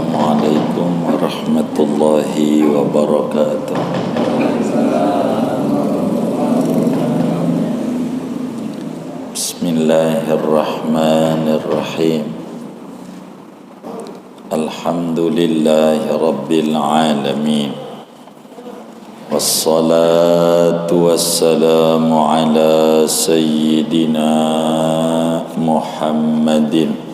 Assalamualaikum warahmatullahi wabarakatuh. Bismillahirrahmanirrahim. Alhamdulillahi rabbil alamin. Wassalatu wassalamu ala sayyidina Muhammadin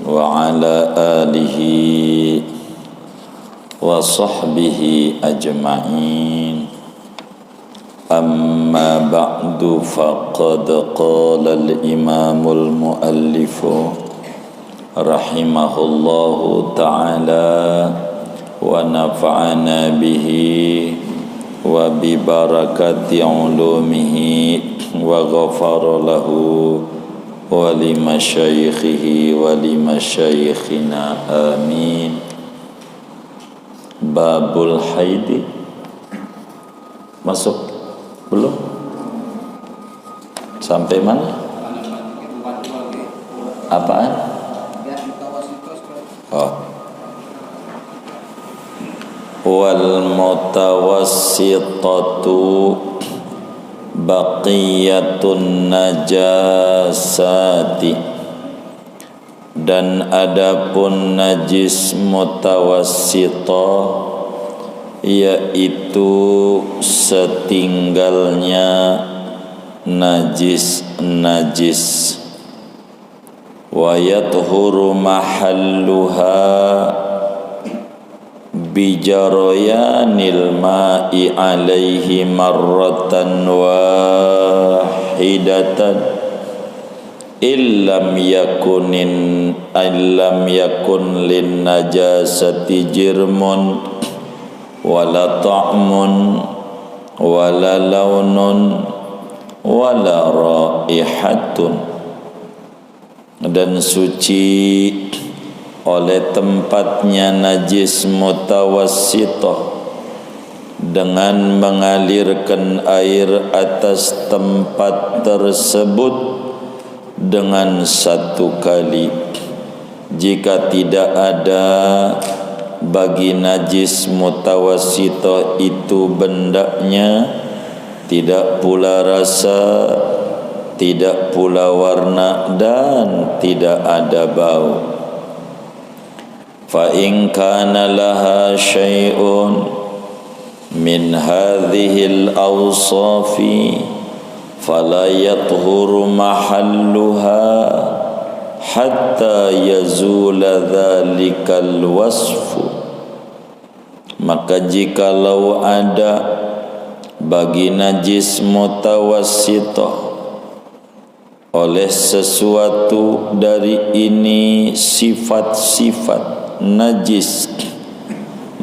wa ala alihi wa sahbihi ajma'in. Amma ba'du, faqad qala al-imamul muallifu rahimahullahu ta'ala wa nafa'ana bihi wa bi barakati ulumihi wa ghafara lahu wa li masyayikhihi wa li masyayikhina, amin. Babul haidi masuk belum? Sampai mana? Apaan? Oh. Wal mutawassitatu baqiyatun najasati, dan adapun najis mutawassitah yaitu setinggalnya najis wa yathuru mahalluha bijarayanil ma'i alaihi marratan wahidatan illam yakun lin najasati jirmun wala ta'mun wala launun wala raihatun, dan suci oleh tempatnya najis mutawassitah dengan mengalirkan air atas tempat tersebut dengan satu kali. Jika tidak ada bagi najis mutawassitah itu bendanya, tidak pula rasa, tidak pula warna, dan tidak ada bau. Fa in kana laha syai'un min hadhil awsafi fala yathuru mahalluha hatta yazula dhalikal wasfu. Maka jikalau ada bagi najis mutawassitah oleh sesuatu dari ini sifat-sifat najis,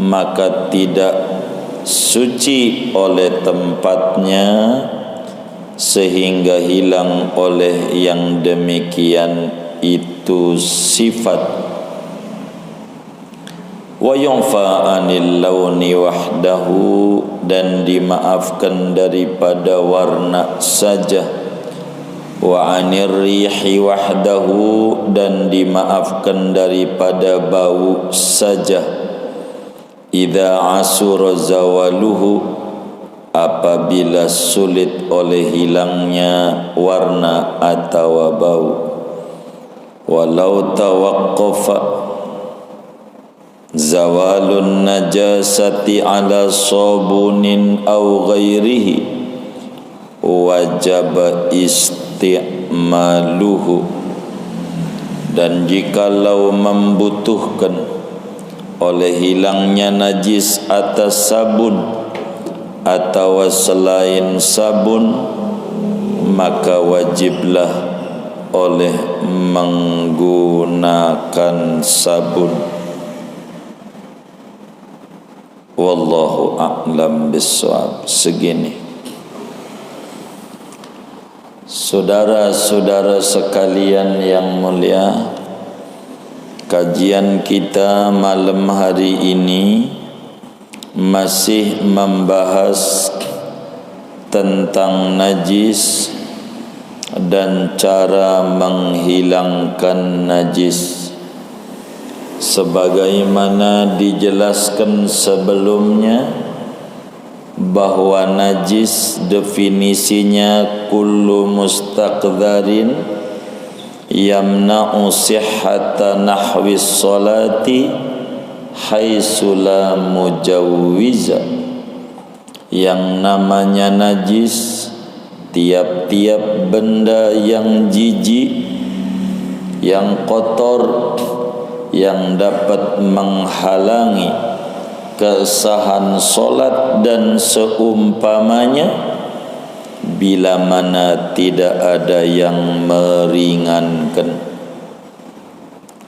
maka tidak suci oleh tempatnya sehingga hilang oleh yang demikian itu sifat. Wa yunfa anil launi wahdahu, dan dimaafkan daripada warna saja. Wa anir rihi wahdahu, dan dimaafkan daripada bau saja. Idza asura zawaluhu, apabila sulit oleh hilangnya warna atau bau. Walau tawaqqafa zawalun najasati ala sabunin aw ghairihi wajib isti'maluhu, dan jikalau membutuhkan oleh hilangnya najis atas sabun atau selain sabun, maka wajiblah oleh menggunakan sabun. Wallahu a'lam bissawab. Segini, saudara-saudara sekalian yang mulia, kajian kita malam hari ini masih membahas tentang najis dan cara menghilangkan najis. sebagaimana dijelaskan sebelumnya bahwa najis definisinya kullu mustaqdharin yamna'u sihhata nahwi sholati haitsu la mujawwiza. Yang namanya najis tiap-tiap benda yang jijik, yang kotor, yang dapat menghalangi kesahan solat dan seumpamanya, bila mana tidak ada yang meringankan,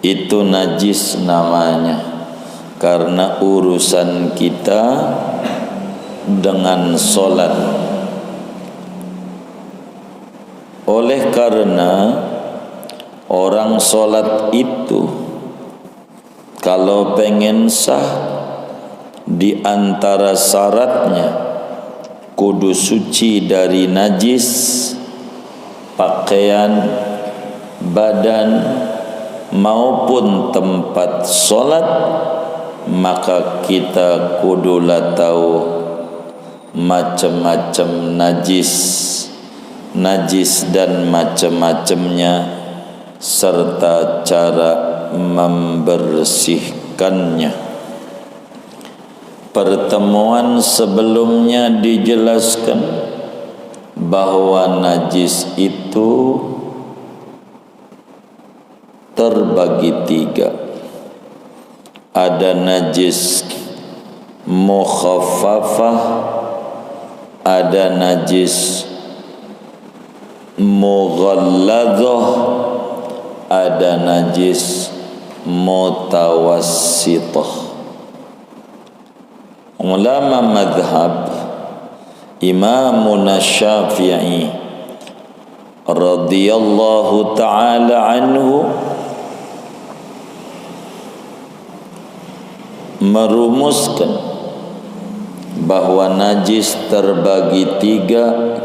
itu najis namanya. Karena urusan kita dengan solat. Oleh karena orang solat itu kalau pengen sah, di antara syaratnya kudu suci dari najis, pakaian, badan maupun tempat solat. Maka kita kudulah tahu macam-macam najis dan macam-macamnya, serta cara membersihkannya. Pertemuan sebelumnya dijelaskan bahwa najis itu terbagi tiga. Ada najis mukhaffafah, ada najis mughalladzah, ada najis mutawassithah. Ulama madhab Imam Syafi'i radhiyallahu ta'ala anhu merumuskan bahwa najis terbagi tiga,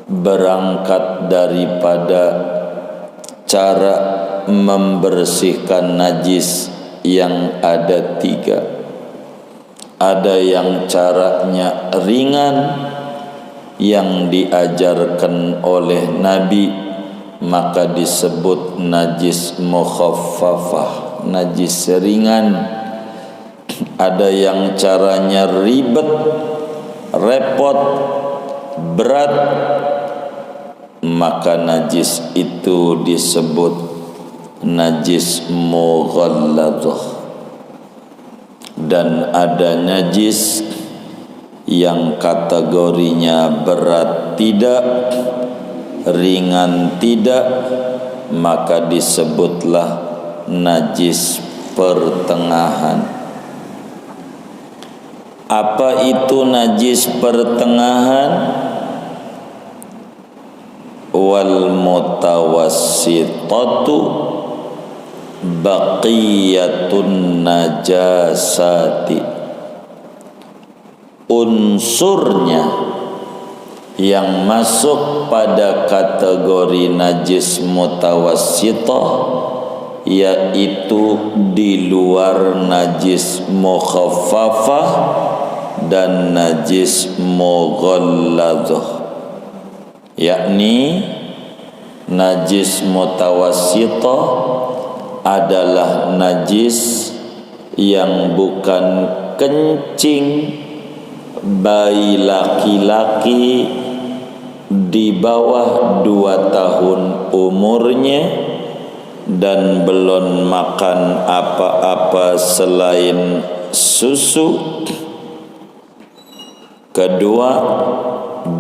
berangkat daripada cara membersihkan najis yang ada tiga. Ada yang caranya ringan, yang diajarkan oleh Nabi, maka disebut najis mukhaffafah, najis ringan. Ada yang caranya ribet, repot, berat, maka najis itu disebut najis mughalladzah. Dan ada najis yang kategorinya berat tidak, ringan tidak, maka disebutlah najis pertengahan. Apa itu najis pertengahan? Wal mutawassitatu baqiyatun najasati. Unsurnya yang masuk pada kategori najis mutawassithah, yaitu di luar najis mukhaffafah dan najis mughalladzah. Yakni najis mutawassithah adalah najis yang bukan kencing bayi laki-laki di bawah 2 tahun umurnya dan belum makan apa-apa selain susu. Kedua,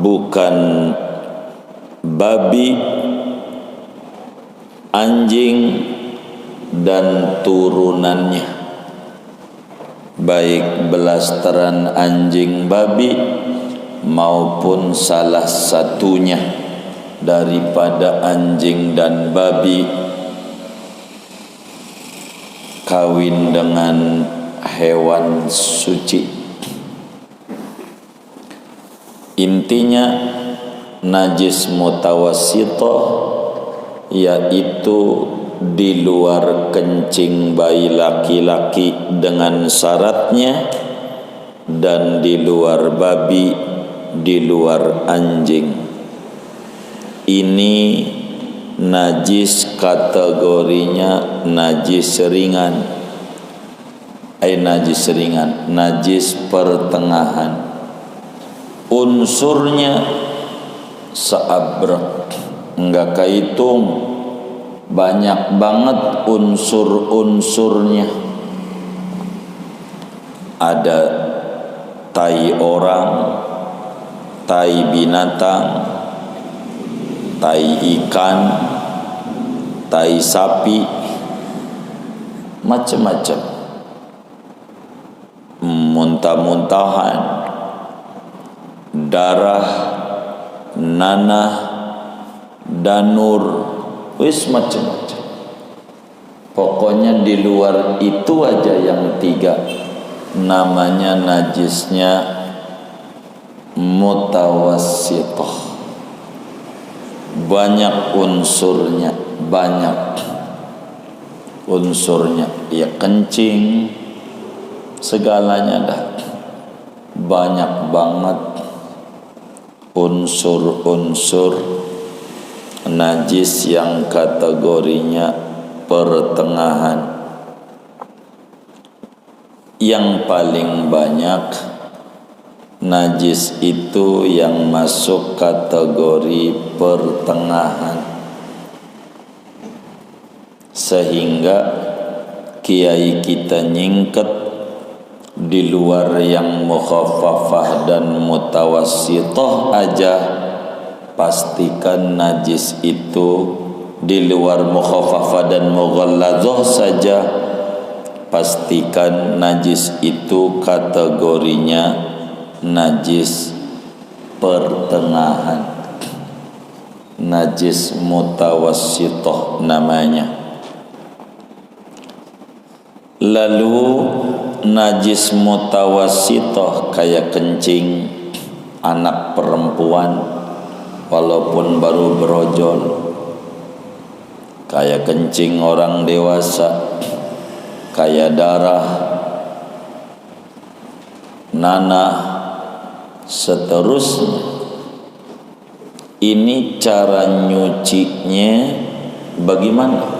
bukan babi, anjing dan turunannya, baik belasteran anjing babi maupun salah satunya daripada anjing dan babi kawin dengan hewan suci. Intinya najis mutawassithah yaitu di luar kencing bayi laki-laki dengan syaratnya, dan di luar babi, di luar anjing. Ini najis kategorinya najis ringan. Najis ringan, najis pertengahan. Unsurnya seabrek, enggak kehitung, banyak banget unsur-unsurnya. Ada tai orang, tai binatang, tai ikan, tai sapi, macam-macam. Muntah-muntahan, darah, nanah, danur, wis macam-macam. Pokoknya di luar itu aja yang tiga, namanya najisnya mutawassithah. Banyak unsurnya, ya kencing, segalanya dah. Banyak banget unsur-unsur najis yang kategorinya pertengahan. Yang paling banyak najis itu yang masuk kategori pertengahan, sehingga kiai kita nyingket di luar yang mukhaffafah dan mutawassithah aja, pastikan najis itu. Di luar mukhaffafah dan mughalladzah saja, pastikan najis itu kategorinya najis pertengahan, najis mutawassithah namanya. Lalu najis mutawassithah kayak kencing anak perempuan walaupun baru berojol, kayak kencing orang dewasa, kayak darah, nanah, seterusnya. Ini cara nyucinya bagaimana?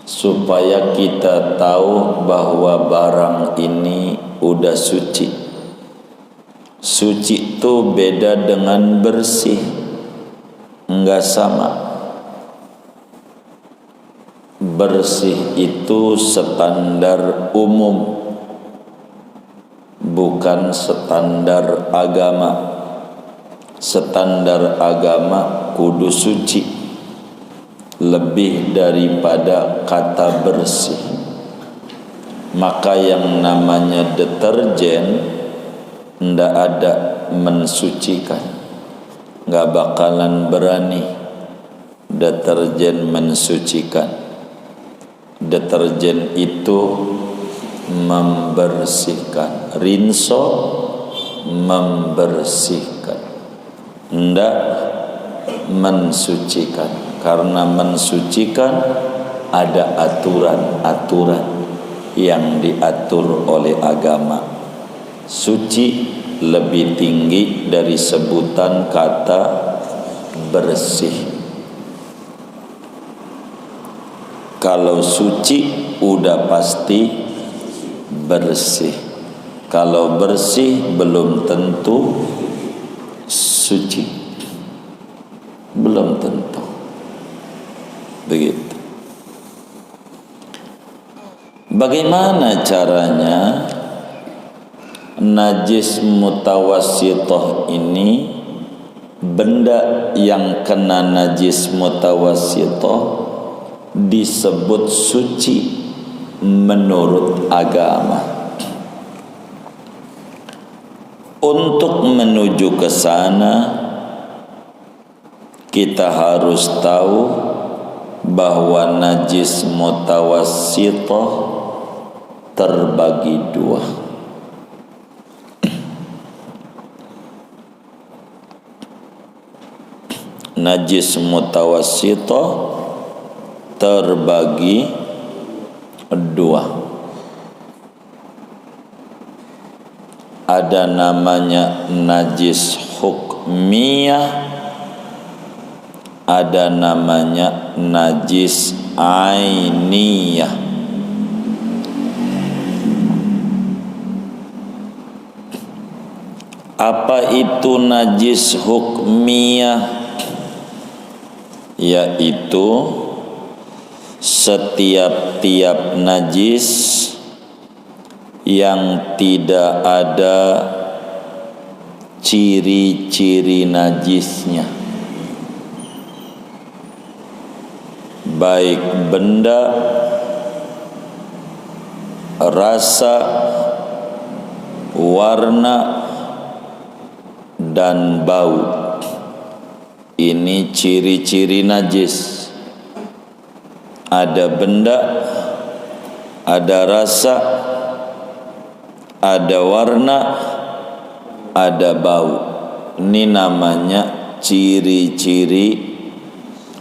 Supaya kita tahu bahwa barang ini udah suci. Suci itu beda dengan bersih, enggak sama. Bersih itu standar umum, bukan standar agama. Standar agama kudu suci, lebih daripada kata bersih. Maka yang namanya deterjen ndak ada mensucikan, nggak bakalan berani deterjen mensucikan. Deterjen itu membersihkan, rinso membersihkan, ndak mensucikan. Karena mensucikan ada aturan-aturan yang diatur oleh agama. Suci lebih tinggi dari sebutan kata bersih. Kalau suci udah pasti bersih. Kalau bersih belum tentu suci, belum tentu. Begitu. Bagaimana caranya najis mutawassithah ini, benda yang kena najis mutawassithah disebut suci menurut agama. Untuk menuju ke sana, kita harus tahu bahwa najis mutawassithah terbagi dua. Najis mutawassithah terbagi dua. Ada namanya najis hukmiyah, ada namanya najis ainiyah. Apa itu najis hukmiyah? Yaitu setiap-tiap najis yang tidak ada ciri-ciri najisnya, baik benda, rasa, warna, dan bau. Ini ciri-ciri najis. Ada benda, ada rasa, ada warna, ada bau. Ini namanya ciri-ciri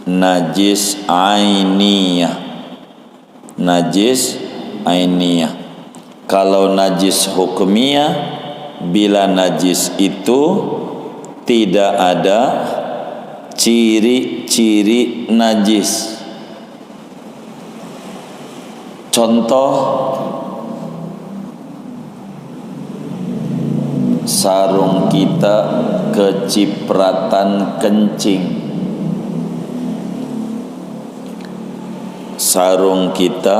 najis ainiyah. Najis ainiyah. Kalau najis hukmiyah, bila najis itu tidak ada ciri-ciri najis. Contoh, sarung kita kecipratan kencing. Sarung kita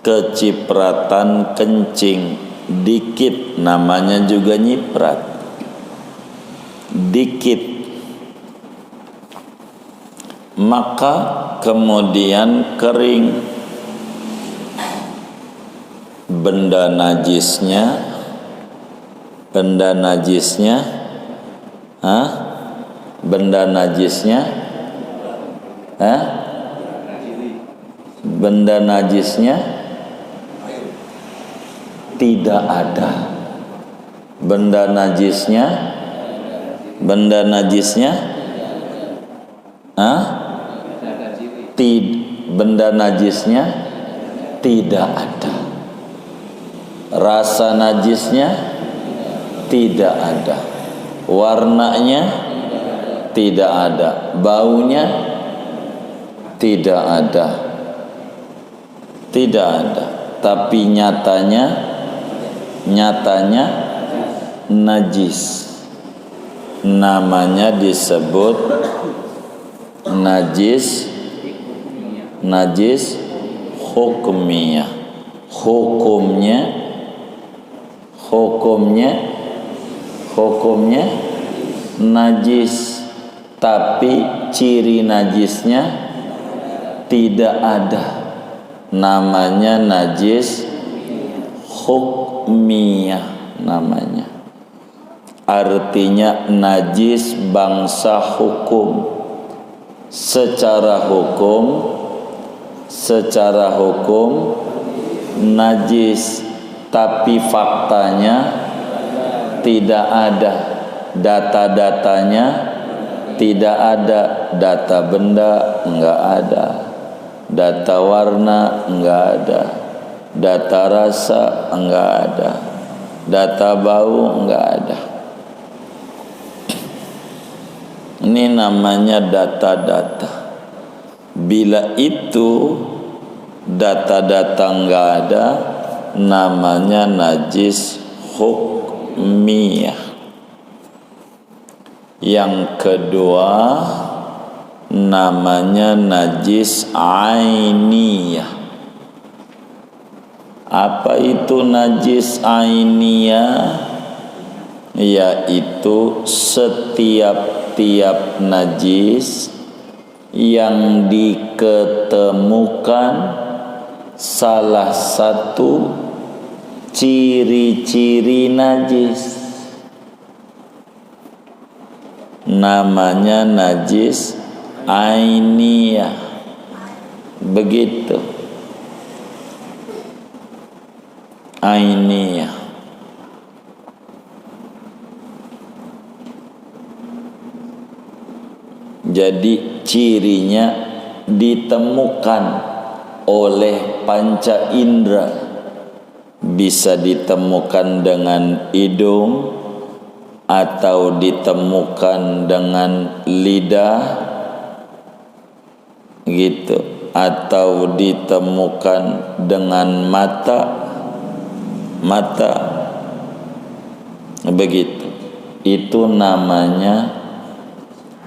kecipratan kencing dikit, namanya juga nyiprat. Dikit. Maka kemudian kering. Benda najisnya, benda najisnya tidak ada. Benda najisnya tidak ada. Rasa najisnya tidak ada. Warnanya tidak ada. Baunya tidak ada. Tidak ada. Tapi nyatanya najis. Namanya disebut najis hukmiyah. Hukumnya najis, tapi ciri najisnya tidak ada. Namanya najis hukmiyah namanya. Artinya najis bangsa hukum. Secara hukum najis, tapi faktanya tidak ada. Data-datanya tidak ada. Data benda enggak ada. Data warna enggak ada. Data rasa enggak ada. Data bau enggak ada. Ini namanya data-data. Bila itu data-data enggak ada, namanya najis hukmiyah. Yang kedua namanya najis ainiyah. Apa itu najis ainiyah? Yaitu setiap najis yang diketemukan salah satu ciri-ciri najis, namanya najis ainiyah. Begitu. Ainiyah. Jadi cirinya ditemukan oleh panca indera, bisa ditemukan dengan hidung atau ditemukan dengan lidah gitu, atau ditemukan dengan mata begitu. Itu namanya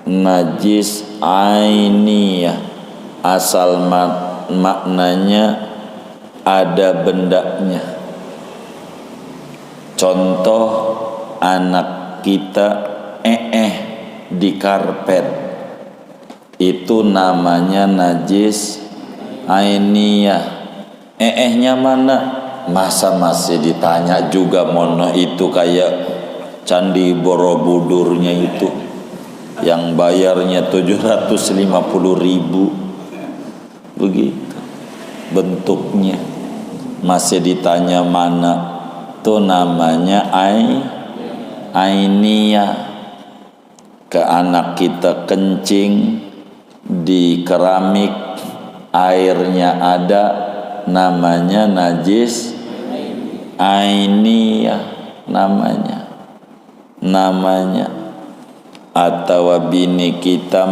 najis ainiyah. Asal maknanya ada bendanya. Contoh, anak kita di karpet, itu namanya najis ainiyah. Nya mana? Masa masih ditanya juga, mono itu kayak Candi Borobudurnya itu yang bayarnya 750.000 begitu bentuknya, masih ditanya mana. Itu namanya ainiyah. Ke anak kita kencing di keramik, airnya ada, namanya najis ainiyah namanya. Atau bini kita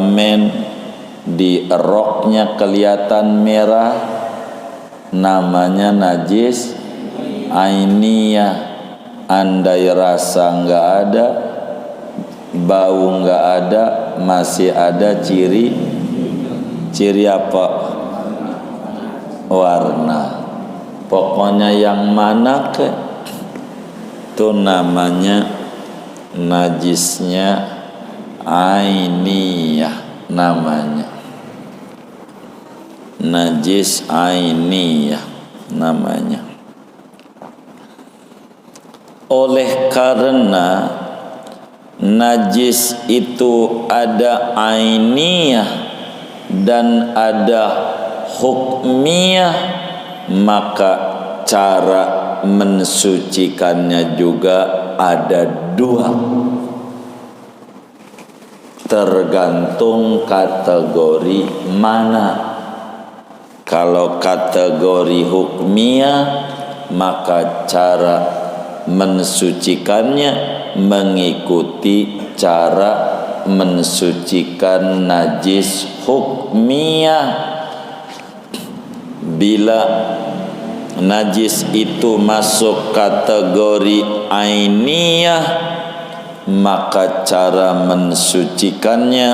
di roknya kelihatan merah, namanya najis ainiyah. Andai rasa nggak ada, bau nggak ada, masih ada ciri apa? Warna. Pokoknya yang mana ke itu namanya najisnya ainiyah namanya. Najis ainiyah namanya. Oleh karena najis itu ada ainiyah dan ada hukmiyah, maka cara mensucikannya juga ada dua, tergantung kategori mana. Kalau kategori hukmiyah, maka cara mensucikannya mengikuti cara mensucikan najis hukmiyah. Bila najis itu masuk kategori ainiyah, maka cara mensucikannya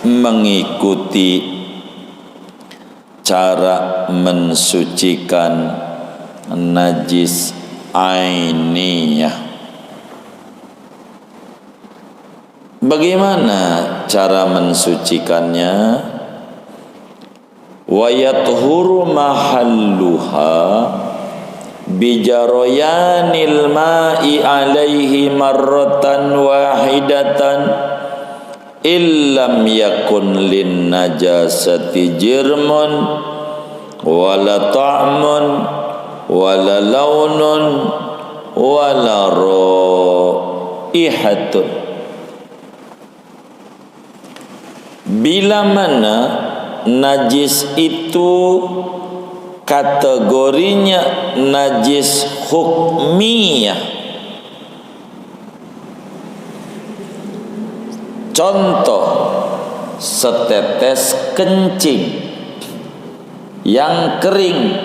mengikuti cara mensucikan najis ainiyah. Bagaimana cara mensucikannya? Wa yathuru mahalluha bijarayanil ma'i alaihi marratan wahidatan illam yakun lin najasati jirmun wala ta'mun wala launun wala raihatun. Bila mana najis itu kategorinya najis hukmiyah, contoh setetes kencing yang kering,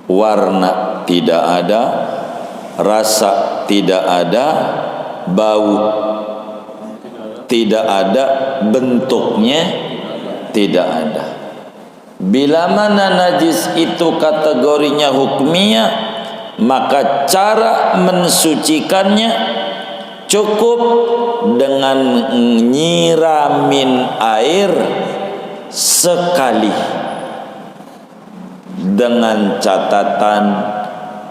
warna tidak ada, rasa tidak ada, bau tidak ada, bentuknya tidak ada. Bila mana najis itu kategorinya hukmiyah, maka cara mensucikannya cukup dengan nyiramin air sekali, dengan catatan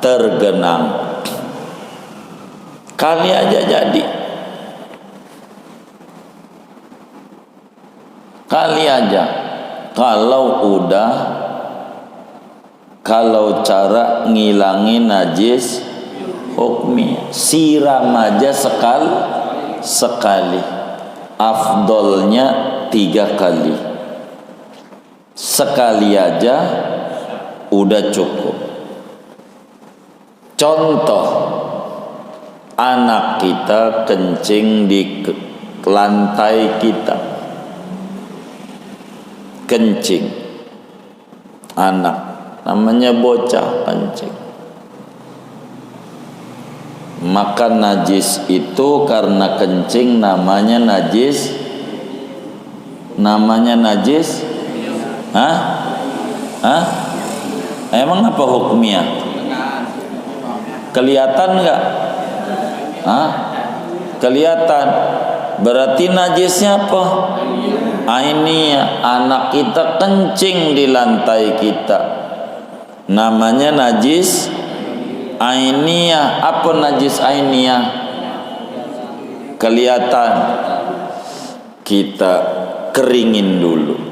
tergenang. Kali aja jadi. Kali aja. Kalau cara ngilangin najis hukmi, siram aja sekali, afdolnya 3 kali. Sekali aja udah cukup. Contoh, anak kita kencing di lantai kita, kencing, anak namanya bocah kencing, maka najis itu karena kencing namanya najis. Emang apa hukumnya? Kelihatan nggak? Kelihatan. Berarti najisnya apa? Ainiyah. Anak kita kencing di lantai kita, namanya najis ainiyah. Apa najis ainiyah? Kelihatan. Kita keringin dulu.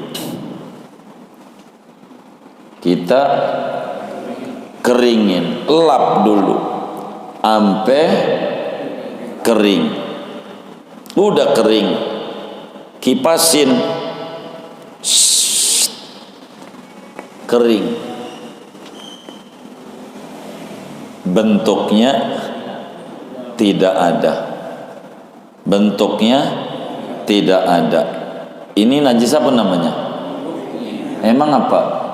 Kita keringin, lap dulu sampai kering. Udah kering, kipasin, kering. Bentuknya tidak ada. Bentuknya tidak ada. Ini najis apa namanya? Emang apa?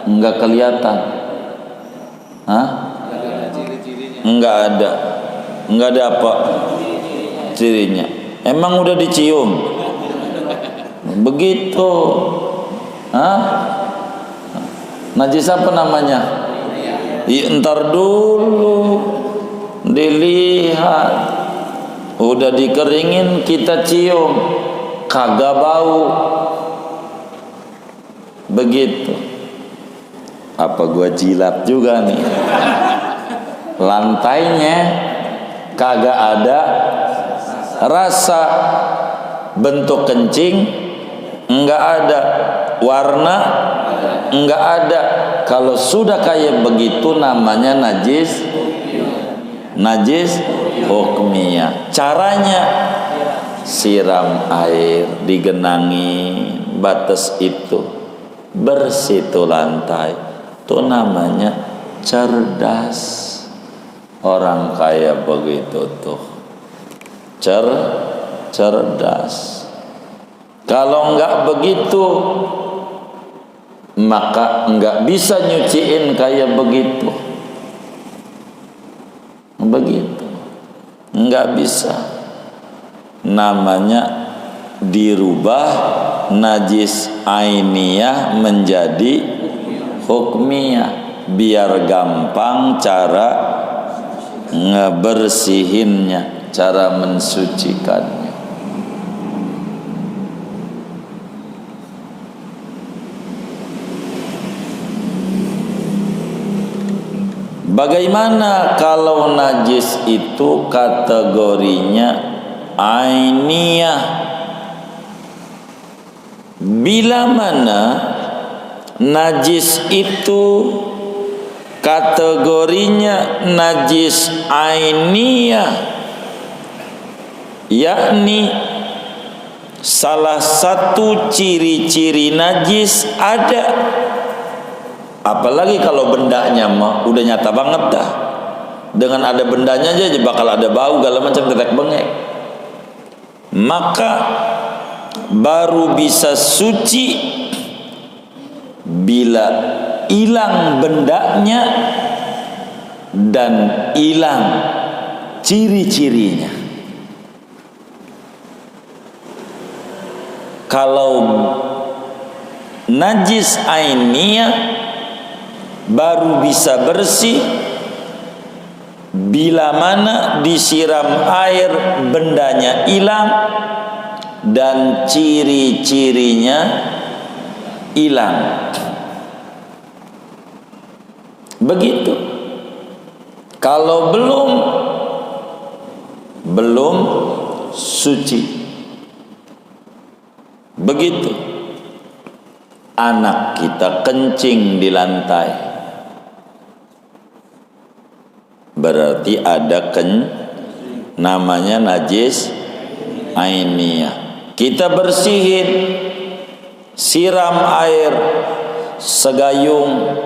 Enggak kelihatan. Enggak ada. Enggak ada apa cirinya? Emang udah dicium? Begitu. Najis apa namanya? Ntar dulu dilihat. Udah dikeringin kita cium, kagak bau. Begitu. Apa gua jilat juga nih? Lantainya kagak ada rasa, bentuk kencing enggak ada, warna enggak ada. Kalau sudah kayak begitu namanya najis hukmiyah. Caranya siram air, digenangi batas itu, bersih tuh lantai. Itu namanya cerdas. Orang kaya begitu tuh cerdas. Kalau enggak begitu, maka enggak bisa nyuciin kayak begitu. Begitu enggak bisa. Namanya dirubah najis ainiyah menjadi hukmiyah, biar gampang cara ngebersihinnya, cara mensucikannya. Bagaimana kalau najis itu kategorinya ainiyah? Bila mana najis itu kategorinya najis ainiyah, yakni salah satu ciri-ciri najis ada. Apalagi kalau bendanya mah udah nyata banget dah. Dengan ada bendanya aja bakal ada bau segala macam tetek bengek. Maka baru bisa suci bila hilang bendanya dan hilang ciri-cirinya. Kalau najis ainiyah baru bisa bersih bila mana disiram air, bendanya hilang dan ciri-cirinya hilang. Begitu. Kalau belum suci. Begitu. Anak kita kencing di lantai, namanya najis ainiyah. Kita bersihin, siram air segayung,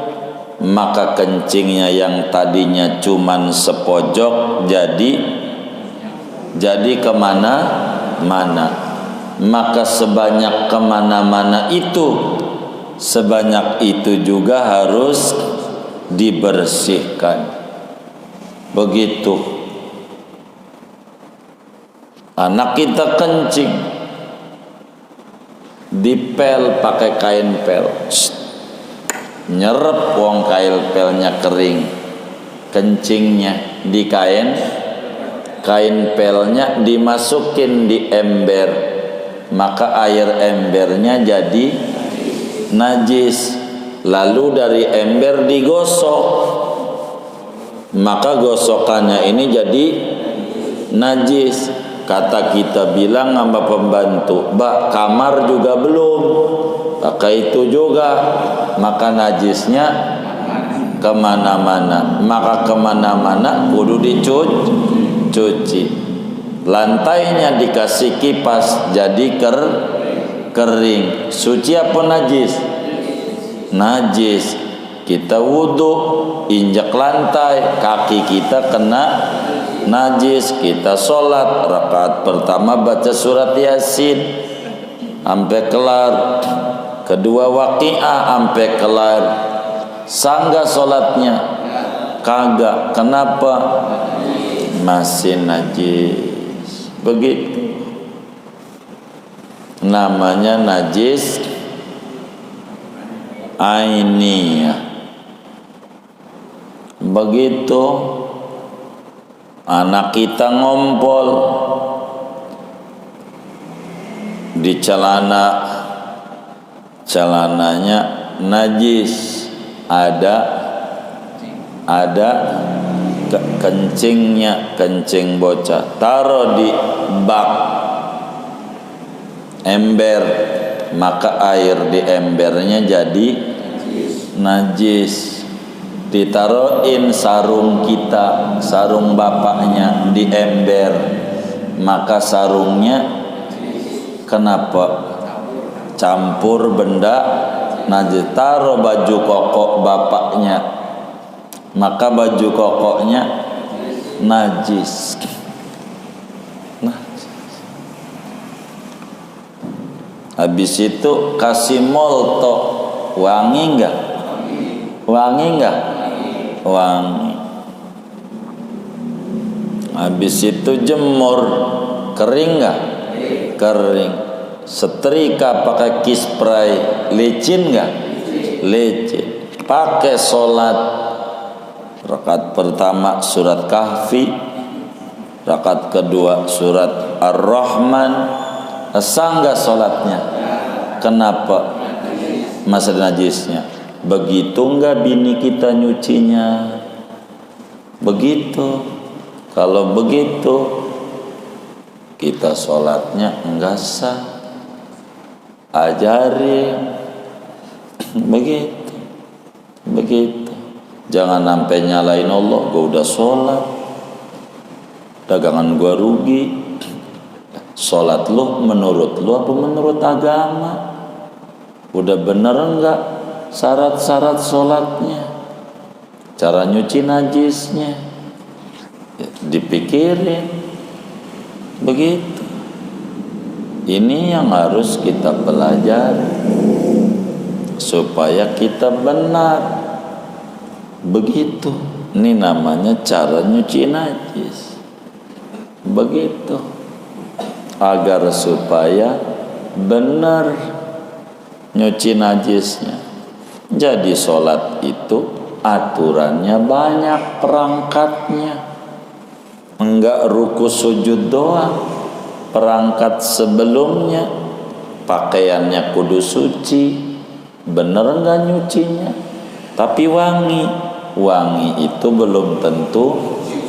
maka kencingnya yang tadinya cuman sepojok jadi kemana-mana. Maka sebanyak kemana-mana itu, sebanyak itu juga harus dibersihkan. Begitu anak kita kencing, dipel pakai kain pel, nyerep wong kain pelnya kering, kencingnya di kain pelnya dimasukin di ember, maka air embernya jadi najis. Lalu dari ember digosok, maka gosokannya ini jadi najis. Kata kita bilang sama pembantu, "Mbak, kamar juga belum, pakai itu juga," maka najisnya kemana-mana. Maka kemana-mana kudu dicuci. Lantainya dikasih kipas jadi kering. Suci apa najis? Najis. Kita wudhu, injak lantai, kaki kita kena najis. Kita sholat, rakaat pertama baca surat Yasin sampai kelar, kedua waqiah sampai kelar. Sangga sholatnya? Kagak. Kenapa? Masih najis. Begitu namanya najis ainiyah. Begitu anak kita ngompol di celananya najis, ada kencingnya, kencing bocah, taruh di bak ember, maka air di embernya jadi najis. Ditaruhin sarung kita, sarung bapaknya di ember, maka sarungnya kenapa campur benda najis. Taruh baju koko bapaknya, maka baju kokonya najis. Habis itu kasih molto, wangi enggak? Wangi enggak? Wangi. Habis itu jemur, kering enggak? Kering. Setrika pakai kispray, licin enggak? Licin. Pakai sholat, rakaat pertama surat Kahfi, rakaat kedua surat Ar-Rahman, sah enggak sholatnya? Kenapa? Masa najisnya. Begitu enggak bini kita nyucinya? Begitu. Kalau begitu kita sholatnya enggak sah. Ajarin begitu. Jangan sampai nyalain Allah, gua udah sholat, dagangan gua rugi. Sholat lu menurut lu apa menurut agama? Udah bener enggak syarat-syarat sholatnya, cara nyuci najisnya? Dipikirin. Begitu. Ini yang harus kita pelajari supaya kita benar. Begitu. Ini namanya cara nyuci najis. Begitu. Agar supaya benar nyuci najisnya. Jadi sholat itu aturannya banyak, perangkatnya. Enggak ruku sujud doang, perangkat sebelumnya, pakaiannya kudu suci, bener enggak nyucinya? Tapi wangi itu belum tentu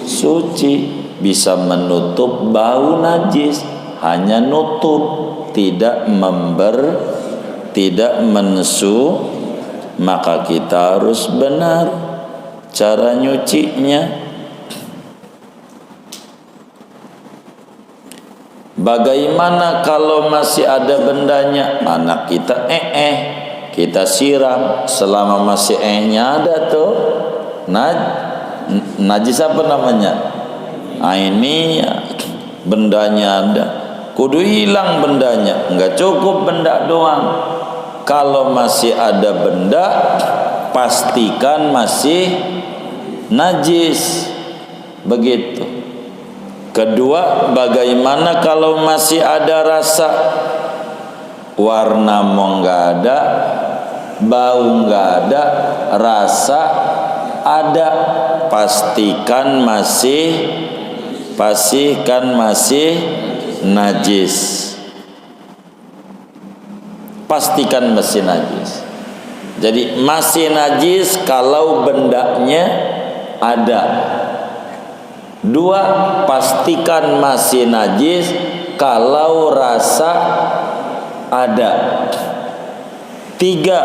suci, bisa menutup bau najis, hanya nutup, tidak mensu. Maka kita harus benar cara nyucinya. Bagaimana kalau masih ada bendanya? Anak kita kita siram, selama masih nya ada tuh najis apa namanya? Ini bendanya ada, kudu hilang bendanya. Enggak cukup benda doang. Kalau masih ada benda, pastikan masih najis. Begitu. Kedua, bagaimana kalau masih ada rasa? Warna mau nggak ada, bau nggak ada, rasa ada, pastikan masih najis. Pastikan masih najis. Jadi masih najis kalau bendanya ada. Dua, pastikan masih najis kalau rasa ada. Tiga,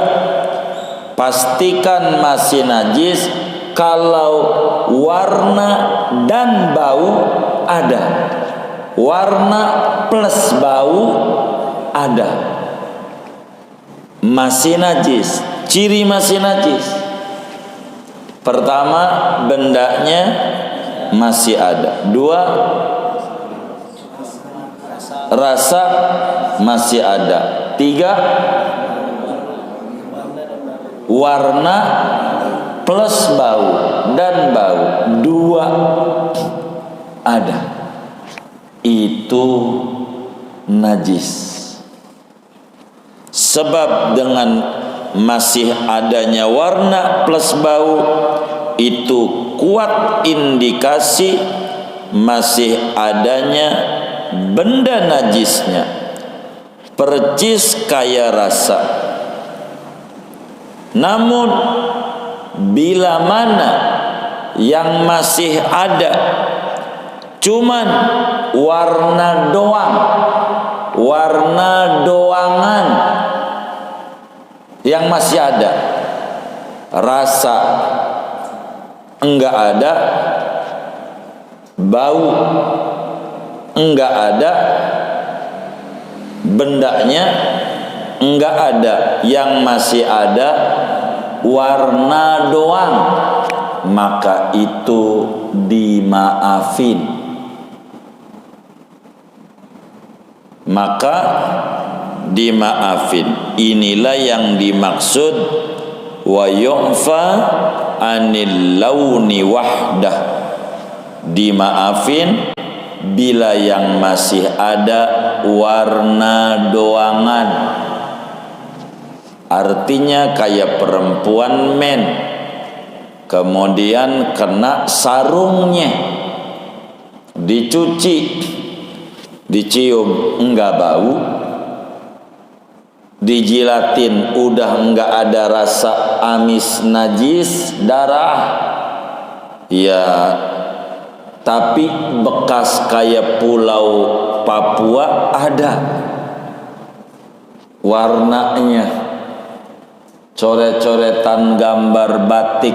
pastikan masih najis kalau warna dan bau ada. Warna plus bau ada. Masih najis. Ciri masih najis. Pertama, bendanya masih ada. Dua, rasa masih ada. Tiga, warna plus bau dan bau dua ada. Itu najis. Sebab dengan masih adanya warna plus bau itu kuat indikasi masih adanya benda najisnya, percis kayak rasa. Namun bila mana yang masih ada cuman warna doang, warna doangan yang masih ada, rasa enggak ada, bau enggak ada, bendanya enggak ada, yang masih ada warna doang, maka itu dimaafin. Maka dimaafin. Inilah yang dimaksud wa yu'fa anil launi wahdah. Dimaafin bila yang masih ada warna doangan. Artinya kayak perempuan men, kemudian kena sarungnya, dicuci, dicium enggak bau, dijilatin udah enggak ada rasa amis najis darah ya, tapi bekas kayak pulau Papua ada warnanya, coret-coretan gambar batik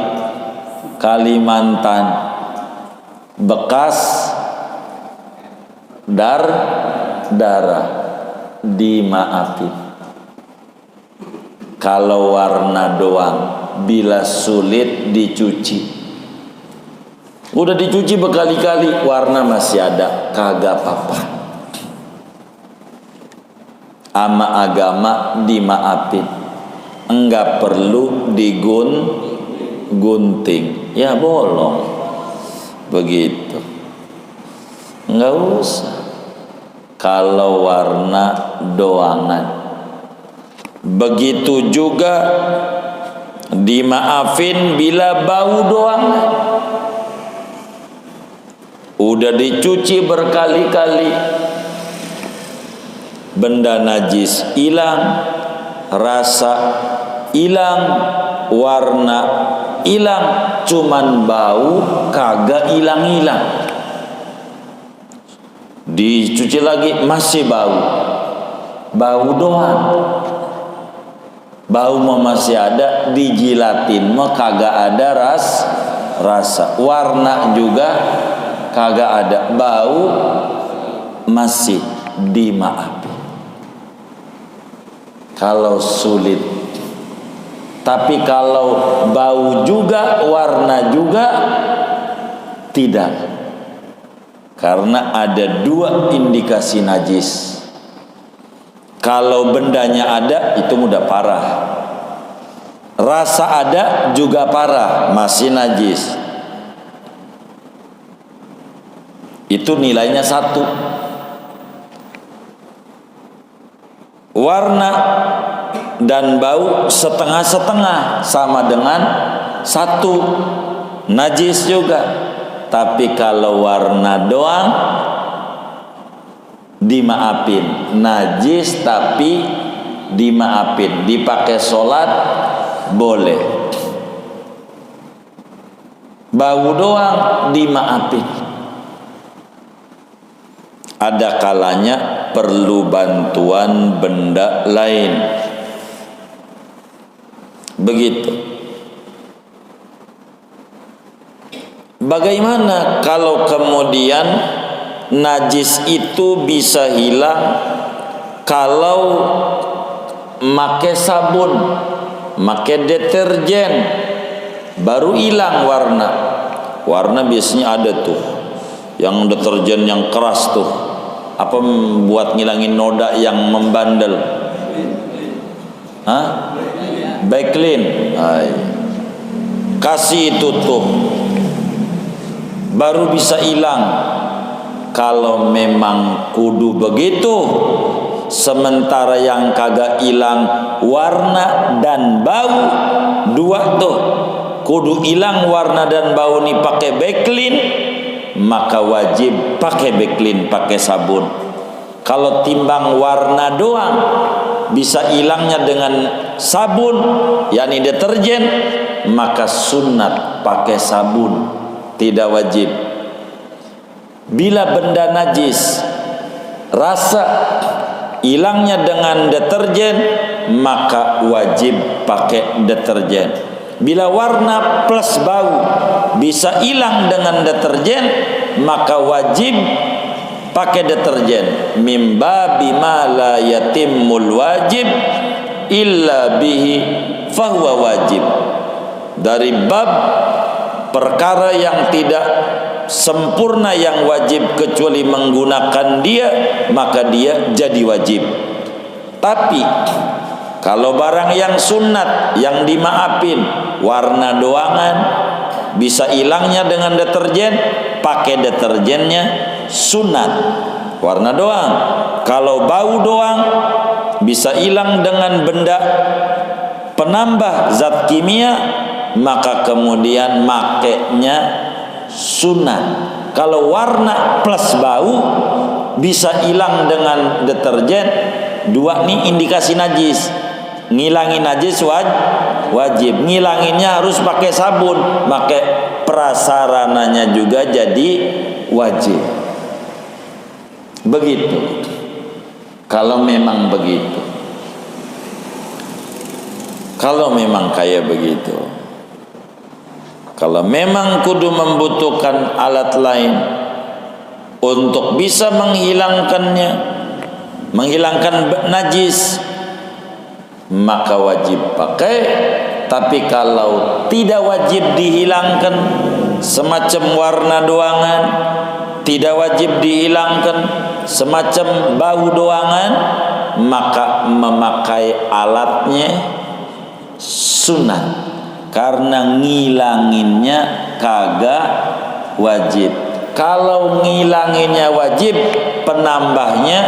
Kalimantan, bekas darah, dimaafin. Kalau warna doang, bila sulit dicuci, udah dicuci berkali-kali, warna masih ada, kagak apa-apa. Ama agama dimaafin, enggak perlu digunting, ya bolong, begitu, enggak usah. Kalau warna doangan, begitu juga dimaafin bila bau doangan. Udah dicuci berkali-kali, benda najis hilang, rasa hilang, warna hilang, cuman bau kagak hilang-hilang. Dicuci lagi masih bau doang, bau mau masih ada, dijilatin mau kagak ada rasa, warna juga kagak ada, bau masih. dimaafi. Kalau sulit, tapi kalau bau juga, warna juga tidak. Karena ada dua indikasi najis. Kalau bendanya ada, itu mudah parah. Rasa ada juga parah, masih najis. Itu nilainya 1. Warna dan bau setengah-setengah, sama dengan 1, najis juga. Tapi kalau warna doang dimaafin, najis tapi dimaafin, dipakai sholat boleh. Bau doang dimaafin. Ada kalanya perlu bantuan benda lain. Begitu. Bagaimana kalau kemudian najis itu bisa hilang kalau make sabun, make deterjen, baru hilang warna. Warna biasanya ada tuh, yang deterjen yang keras tuh, apa buat ngilangin noda yang membandel? Hah? Backlin. Kasih itu tuh, baru bisa hilang. Kalau memang kudu begitu, sementara yang kagak hilang warna dan bau, dua tuh, kudu hilang warna dan bau nih pakai backlin, maka wajib pakai backlin, pakai sabun. Kalau timbang warna doang bisa hilangnya dengan sabun, yakni deterjen, maka sunat pakai sabun, tidak wajib. Bila benda najis rasa hilangnya dengan deterjen, maka wajib pakai deterjen. Bila warna plus bau bisa hilang dengan deterjen, maka wajib pakai deterjen. Mimba bima la yatimul wajib illa bihi fahuwa wajib. Dari bab perkara yang tidak sempurna yang wajib kecuali menggunakan dia, maka dia jadi wajib. Tapi kalau barang yang sunat, yang dimaafin, warna doangan, bisa hilangnya dengan deterjen, pakai deterjennya, sunat. Warna doang. Kalau bau doang, bisa hilang dengan benda penambah zat kimia, maka kemudian makainya sunat. Kalau warna plus bau bisa hilang dengan deterjen, dua nih indikasi najis. Ngilangin najis wajib, ngilanginnya harus pakai sabun, pakai prasarananya juga jadi wajib. Begitu. Kalau memang begitu, kalau memang kayak begitu, kalau memang kudu membutuhkan alat lain untuk bisa menghilangkannya, menghilangkan najis, maka wajib pakai. Tapi kalau tidak wajib dihilangkan, semacam warna doangan, tidak wajib dihilangkan, semacam bau doangan, maka memakai alatnya sunat. Karena ngilanginnya kagak wajib. Kalau ngilanginnya wajib, penambahnya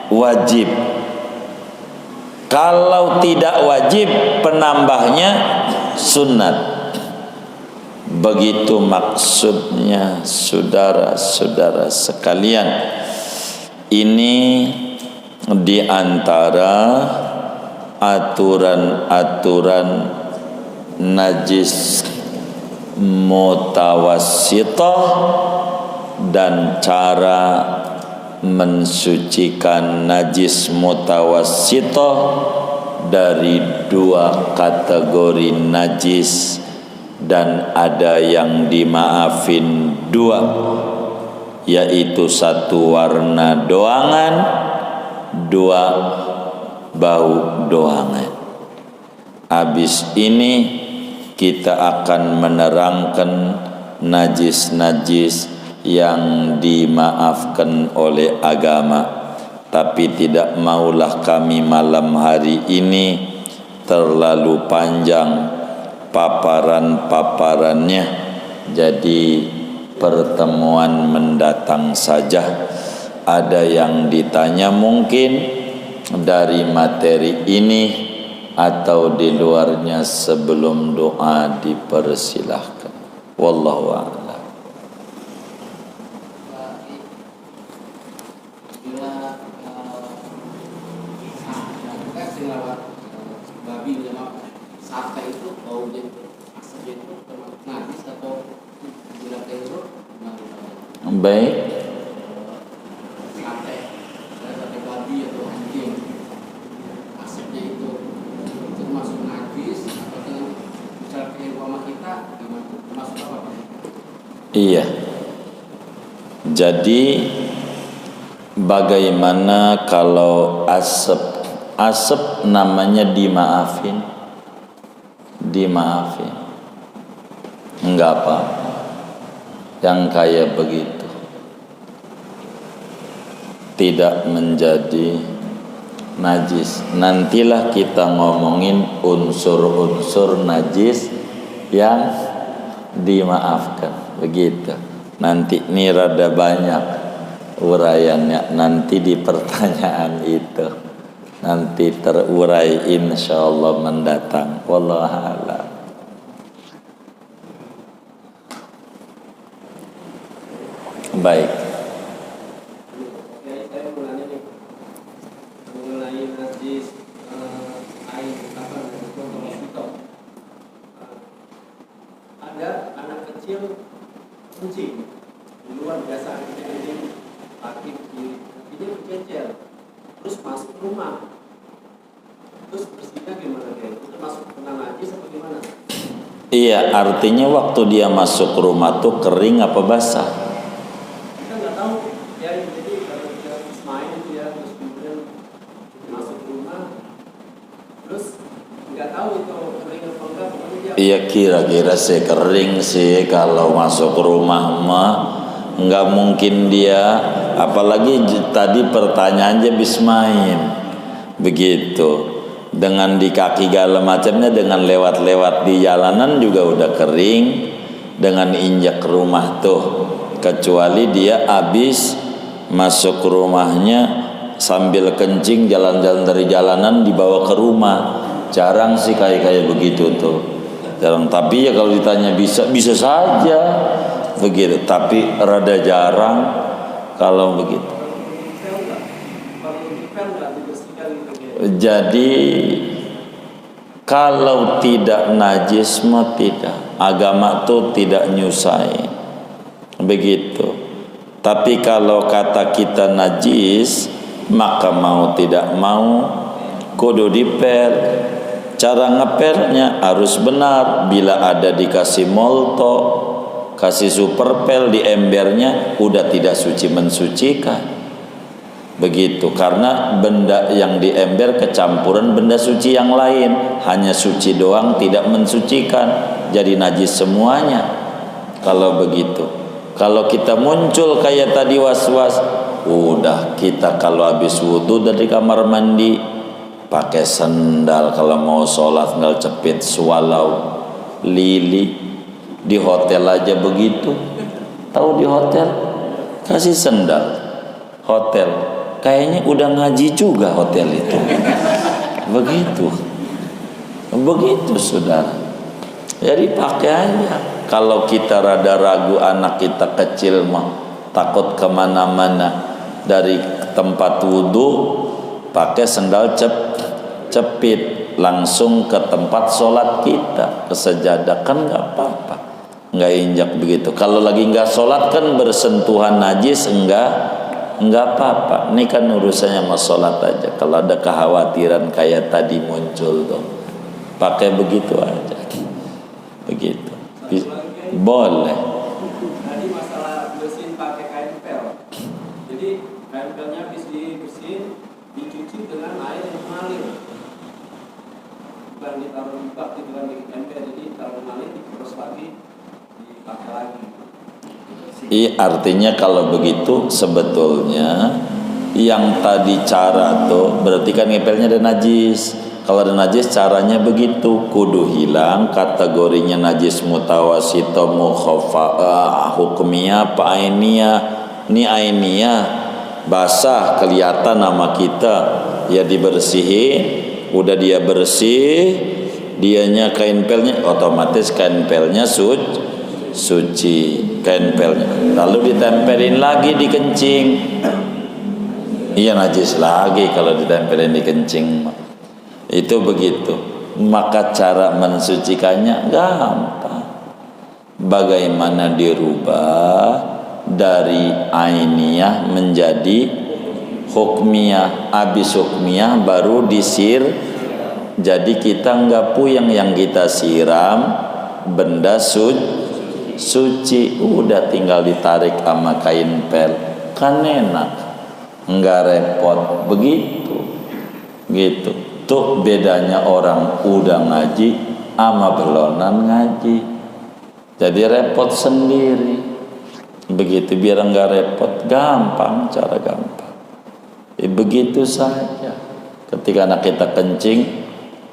wajib. Kalau tidak wajib, penambahnya sunat. Begitu maksudnya, saudara-saudara sekalian. Ini di antara aturan-aturan najis mutawassithah dan cara mensucikan najis mutawassithah dari dua kategori najis, dan ada yang dimaafin dua. yaitu satu warna doangan, dua bau doangan. Habis ini kita akan menerangkan najis-najis yang dimaafkan oleh agama. Tapi tidak maulah kami malam hari ini terlalu panjang paparan-paparannya. Jadi pertemuan mendatang saja. Ada yang ditanya mungkin dari materi ini atau di luarnya, sebelum doa dipersilahkan. Wallahu a'lam. Baik. Iya. Jadi bagaimana kalau asap namanya dimaafin? Dimaafin. Enggak apa-apa. Yang kayak begitu tidak menjadi najis. Nantilah kita ngomongin unsur-unsur najis yang dimaafkan. Begitu. Nanti ini rada banyak uraiannya nanti di pertanyaan itu. Nanti terurai insyaallah mendatang. Wallahu a'lam. Baik. Saya mau nanya nih mengenai najis air mosquito. Ada anak kecil kencing di luar biasa kencing kaki kiri, kakinya bercecer, terus masuk rumah. Terus bersihnya gimana dia? Itu masuk kena najis atau gimana? Iya, artinya waktu dia masuk rumah tuh kering apa basah? Iya, kira-kira sih kering sih kalau masuk rumah mah. Nggak mungkin dia, apalagi tadi pertanyaannya bismain begitu, dengan di kaki segala macamnya, dengan lewat-lewat di jalanan juga udah kering, dengan injak rumah tuh, kecuali dia habis masuk rumahnya sambil kencing, jalan-jalan dari jalanan dibawa ke rumah. Jarang sih kayak begitu tuh, jarang. Tapi ya kalau ditanya bisa saja begitu, tapi rada jarang kalau begitu. Jadi kalau tidak najis mah tidak, agama tuh tidak nyusahin begitu. Tapi kalau kata kita najis, maka mau tidak mau kudu dipel. Cara ngepelnya harus benar. Bila ada dikasih molto, kasih superpel di embernya, udah tidak suci mensucikan. Begitu, karena benda yang di ember kecampuran benda suci yang lain, hanya suci doang tidak mensucikan, jadi najis semuanya. Kalau begitu, kalau kita muncul kayak tadi was-was, udah kita kalau habis wudu dari kamar mandi pakai sendal, kalau mau sholat sendal cepit, swallow, lili. Di hotel aja begitu, tahu di hotel kasih sendal hotel, kayaknya udah ngaji juga hotel itu. Begitu saudara. Jadi pakai aja. Kalau kita rada ragu anak kita kecil mah takut kemana-mana, dari tempat wudhu pakai sendal cepit langsung ke tempat sholat kita, ke sejadah, kan nggak apa-apa, nggak injak begitu. Kalau lagi nggak sholat kan bersentuhan najis, enggak apa-apa. Ini kan urusannya mau sholat aja. Kalau ada kekhawatiran kayak tadi muncul tuh, pakai begitu aja, begitu. Boleh. Tadi masalah bersihin pakai kain pel. tempelnya habis dibersihin, dicuci dengan air yang mengalir, bukan ditaruh di bak gitu kan, ditempel. Jadi taruh mengalir, terus lagi dipakai lagi. Iya, artinya kalau begitu sebetulnya yang tadi cara tuh berarti kan ngepelnya ada najis. Kalau ada najis caranya begitu, kudu hilang kategorinya najis mutawasito mukhafa hukmiyah apa ainiyah. Ini ainiyah basah kelihatan nama kita, ya dibersihin, udah dia bersih, dianya kain pelnya otomatis kain pelnya suci kain pelnya, lalu ditempelin lagi di kencing, iya najis lagi kalau ditempelin di kencing. Itu begitu. Maka cara mensucikannya gampang. Bagaimana dirubah dari ainiyah menjadi hukmiyah, habis hukmiyah baru disir. Jadi kita nggak puyeng, yang kita siram benda suci, udah tinggal ditarik sama kain pel, kan enak, nggak repot. Begitu gitu tuh bedanya orang udah ngaji sama belonan ngaji. Jadi repot sendiri. Begitu, biar nggak repot, gampang, cara gampang. Begitu saja. Ketika anak kita kencing,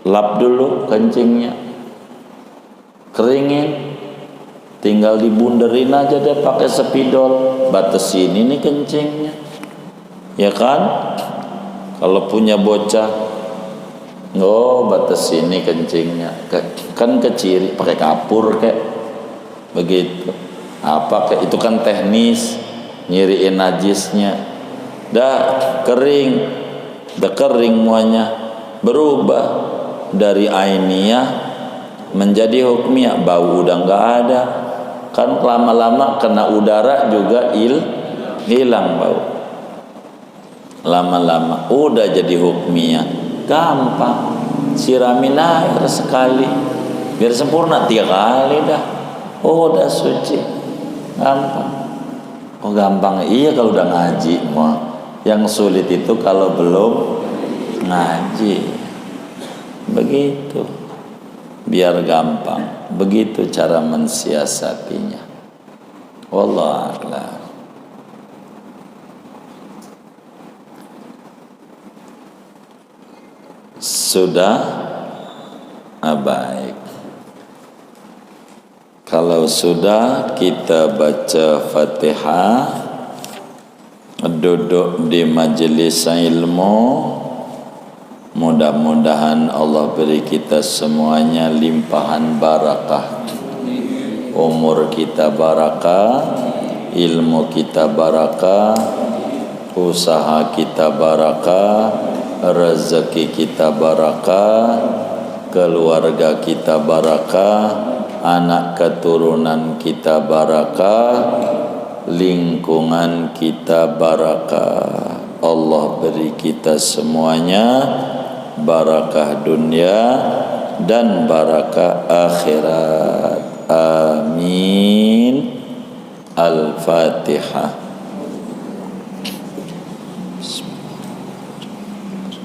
lap dulu kencingnya, keringin, tinggal dibunderin aja deh pakai spidol, batasin ini kencingnya, ya kan? Kalau punya bocah, oh batas ini kencingnya, kan kecil, pakai kapur kayak begitu. Apa kayak itu kan teknis, nyiriin najisnya. Dah kering, dah kering muanya, berubah dari ainiyah menjadi hukmiyah, bau udah nggak ada. Kan lama-lama kena udara juga hilang bau. Lama-lama udah jadi hukmiyah, gampang, siramin air sekali biar sempurna, 3 kali dah, udah suci, gampang. Oh gampang, iya kalau udah ngaji mah. Yang sulit itu kalau belum ngaji. Begitu, biar gampang. Begitu cara mensiasatinya. Wallahu a'lam. Sudah baik. Kalau sudah, kita baca Fatihah, duduk di majelis ilmu. Mudah-mudahan Allah beri kita semuanya limpahan barakah. Umur kita barakah, ilmu kita barakah, usaha kita barakah, rezeki kita barakah, keluarga kita barakah, anak keturunan kita barakah, lingkungan kita barakah. Allah beri kita semuanya barakah dunia dan barakah akhirat. Amin. Al-Fatihah.